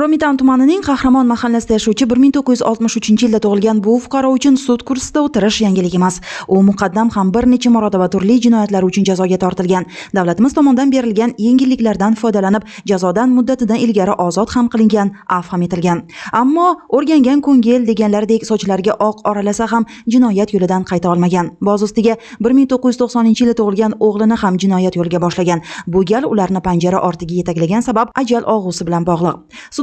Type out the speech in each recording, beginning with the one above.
Romitan tumanining Qahramon mahallasida yashovchi 1963-yilda tug'ilgan bu fuqaro uchun sud kursida o'tirish yangilik emas. U muqaddam ham bir necha marotaba turli jinoyatlar uchun jazoga tortilgan. Davlatimiz tomonidan berilgan yengilliklardan foydalanib, jazodan muddatidan ilgari ozod ham qilingan, afv ham etilgan. Ammo o'rgangan ko'ngil deganlaridek sochlariga oq oralasa ham jinoyat yo'lidan qayta olmagan. Boz ustiga 1990-yilda tug'ilgan o'g'lini ham jinoyat yo'liga boshlagan. Bu gal ularni panjara ortiga yetaklagan sabab ajal og'usi bilan bog'liq.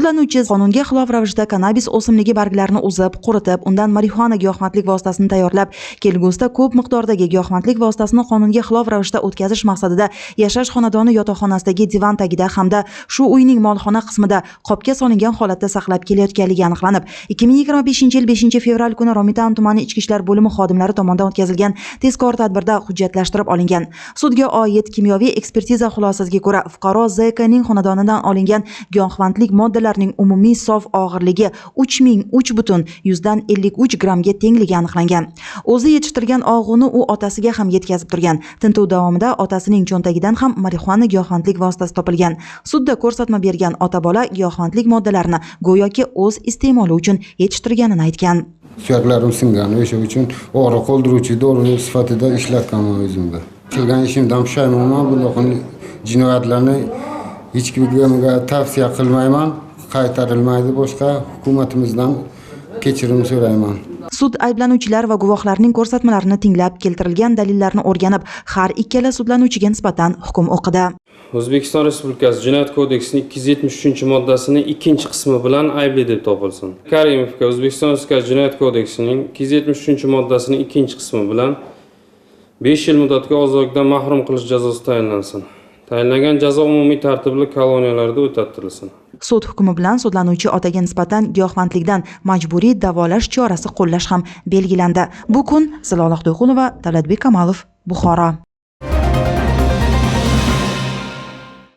Sudlanuvchi qonunga xilof ravishda kannabis o'simligi barglarini uzib, quritib, undan marixuana giyohvandlik vositasini tayyorlab, kelgusida ko'p miqdordagi giyohvandlik vositasini qonunga xilof ravishda o'tkazish maqsadida yashash xonadoni yotoqxonasidagi divan tagida hamda shu uyning molxona qismida qopga solingan holatda saqlab kelayotganligi aniqlanib, 2025-yil 5-fevral kuni Romitan tumani ichki ishlar bo'limi xodimlari tomonidan o'tkazilgan tezkor tadbirda hujjatlashtirib olingan. Sudga oid kimyoviy ekspertiza xulosasiga ko'ra, fuqaro Z.K.ning xonadonidan olingan giyohvandlik moddalarining umumiy sof og'irligi 3003,53 grammga tengligi aniqlangan. O'zi yetishtirgan og'uni u otasiga ham yetkazib turgan. Tintuv davomida otasining cho'ntagidan ham marixuana giyohvandlik vositasi topilgan. Sudda ko'rsatma bergan ota-bola giyohvandlik moddalarini go'yoki o'z iste'moli uchun yetishtirganini aytgan. Suyaklarim singan, o'sha uchun og'riq qoldiruvchi dori sifatida ishlatganman o'zimda. Qilgan ishimdan pushaymonman, bunday jinoyatlarni hech kimga tavsiya qilmayman. Qaytarilmaydi, boshqa hukumatimizdan kechirim so'rayman. Sud ayblanuvchilar va guvohlarning ko'rsatmalarini tinglab, keltirilgan dalillarni o'rganib, har ikkala sudlanuvchiga nisbatan hukm o'qidi. O'zbekiston Respublikasi Jinoyat kodeksining 273-moddasining 2-qismi bilan aybli deb topilsin. Karimovga O'zbekiston Respublikasi Jinoyat kodeksining 273-moddasining 2-qismi bilan 5 yil muddatga ozodlikdan mahrum qilish jazosi tayinlansin. Tayinlangan jazo umumiy tartibli koloniyalarda o'tatilsin. Sud hukmi bilan sudlanuvchi otaga nisbatan giyohvandlikdan majburiy davolash chorasi qo'llash ham belgilandi. Bu kun Zilola Xudoyxonova, Davlatbek Kamalov, Buxoro.